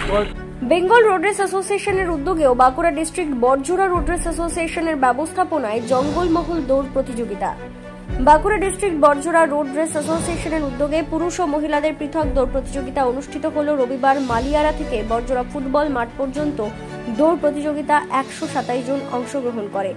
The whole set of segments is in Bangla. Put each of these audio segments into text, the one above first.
বেঙ্গল রোড রেস অ্যাসোসিয়েশনের উদ্যোগেও Bankura district Barjora road race অ্যাসোসিয়েশনের ব্যবস্থাপনায় জঙ্গলমহল দৌড় প্রতিযোগিতা। Bankura district Barjora road race অ্যাসোসিয়েশনের উদ্যোগে পুরুষ ও মহিলাদের পৃথক দৌড় প্রতিযোগিতা অনুষ্ঠিত হল রবিবার। মালিয়ারা থেকে বড়জোড়া ফুটবল মাঠ পর্যন্ত দৌড় প্রতিযোগিতা 127 জন অংশগ্রহণ করে।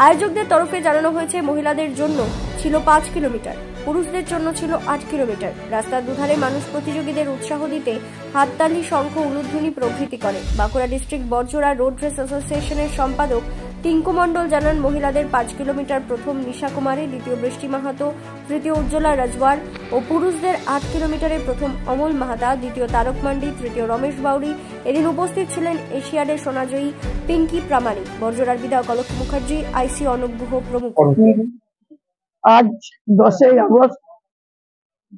আয়োজকদের তরফে জানানো হয়েছে মহিলাদের জন্য ছিল 5 কিলোমিটার, পুরুষদের জন্য ছিল 8 কিলোমিটার। রাস্তার দুধারে মানুষ প্রতিযোগীদের উৎসাহ দিতে হাততালি, শঙ্খ, উলুধ্বনি প্রভৃতি করে। Bankura district Barjora road race অ্যাসোসিয়েশনের সম্পাদক টিঙ্কু মণ্ডল জানান, মহিলাদের 5 কিলোমিটার প্রথম নিশা কুমারী, দ্বিতীয় বৃষ্টি মাহাতো, তৃতীয় উজ্জ্বলা রাজওয়ার ও পুরুষদের 8 কিলোমিটারে প্রথম অমল মাহাতা, দ্বিতীয় তারক মান্ডি, তৃতীয় রমেশ বাউরি। এদিন উপস্থিত ছিলেন এশিয়াডের সোনাজয়ী পিঙ্কি প্রামাণিক, বড়জোড়ার বিধায়ক অলোক মুখার্জি, আইসি অনুপ গুহ প্রমুখ। আজ 10ই আগস্ট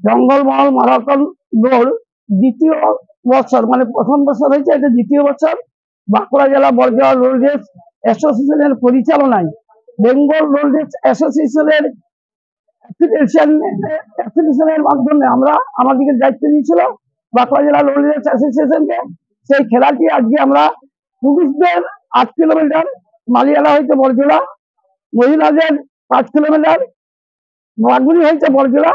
জঙ্গলমহল মারাথন দৌড় দ্বিতীয় বছর, মানে প্রথম বছর হয়েছে, এটা দ্বিতীয় বছর বাঁকুড়া জেলা বড়জোড়া রোড রেস অ্যাসোসিয়েশনের পরিচালনায় বেঙ্গল রোড রেস অ্যাসোসিয়েশনের অ্যাসোসিয়েশনের মাধ্যমে আমরা আমাদেরকে দায়িত্ব দিয়েছিল বাঁকুড়া জেলা রোড রেস অ্যাসোসিয়েশনকে। সেই খেলাটি আজকে আমরা পুরুষদের 8 কিলোমিটার মালিয়ালা হয়েছে বড়জোড়া, মহিলাদের 5 কিলোমিটার বাগুড়ি হয়েছে বড়জোড়া,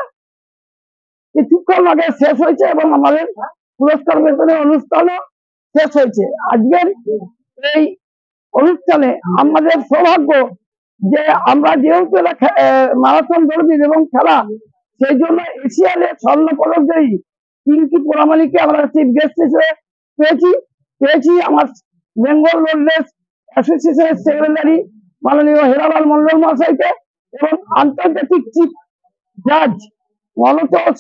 কিছুক্ষণ আগে শেষ হয়েছে এবং আমাদের পুরস্কার বিতরণের অনুষ্ঠানও শেষ হয়েছে। আজকের এই অনুষ্ঠানে আমাদের সৌভাগ্য যে আমরা যেহেতু মারাথন দৌড়বিদ এবং খেলা, সেই জন্য এশিয়ালে স্বর্ণ পদক জয়ী পিঙ্কি প্রামাণিককে আমরা চিফ গেস্ট হিসেবে পেয়েছি আমার বেঙ্গল রোড রেস অ্যাসোসিয়েশনের সেক্রেটারি মাননীয় হেরালাল মন্ডল মহাশয়কে এবং আন্তর্জাতিক চিফ জাজ মনোতোষ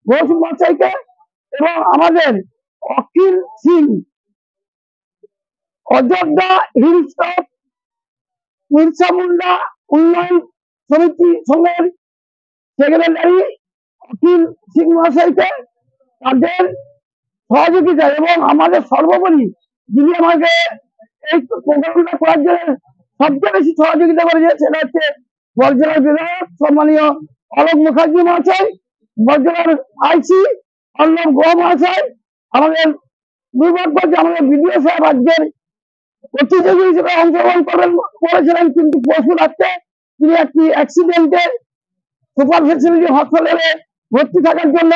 ঘোষ মহাশয়কে এবং আমাদের অখিল সিং অযোধ্যা হিলস্টপ বিরসা মুন্ডা উন্নয়ন সমিতি সংঘের সেক্রেটারি অখিল সিং মহাশয়কে তাদের সহযোগিতা এবং আমাদের সর্বোপরি যিনি আমাকে এই প্রোগ্রামটা করার জন্য সবচেয়ে বেশি সহযোগিতা করেছে সেটা হচ্ছে বড়জোড়ার বিধায়ক সম্মানীয় অলোক মুখার্জি মহাশয়, বড়জোড়ার আইসি অর্ণব গুহ মহাশয়। আমাদের দুর্ভাগ্য যে আমাদের বিডিও সাহেব আজকের প্রতিযোগী হিসেবে অংশগ্রহণ করেছিলেন, কিন্তু পরশু রাত্রে তিনি একটি অ্যাক্সিডেন্টে সুপার ফেসিলিটি হসপিটালে ভর্তি থাকার জন্য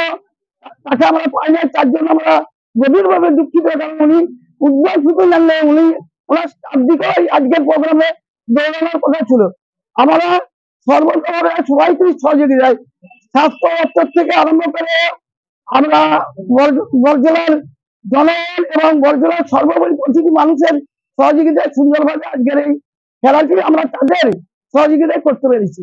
তাকে আমরা পাই না। তার জন্য আমরা গভীরভাবে দুঃখিত, কারণ উনি উজ্জ্বল শুধু জানলে উনি ওনার দিকে আজকের প্রোগ্রামে দৌড়ানোর কথা ছিল। আমরা সর্বতভাবে সবাইকে সহযোগিতায় স্বাস্থ্য দপ্তর থেকে আরম্ভ করে আমরা বড়জোড়ার জনগণ এবং বড়জোড়ার সর্বোপরি প্রতিটি মানুষের সহযোগিতায় সুন্দরভাবে আজকের এই খেলাটি আমরা তাদের সহযোগিতায় করতে পেরেছি।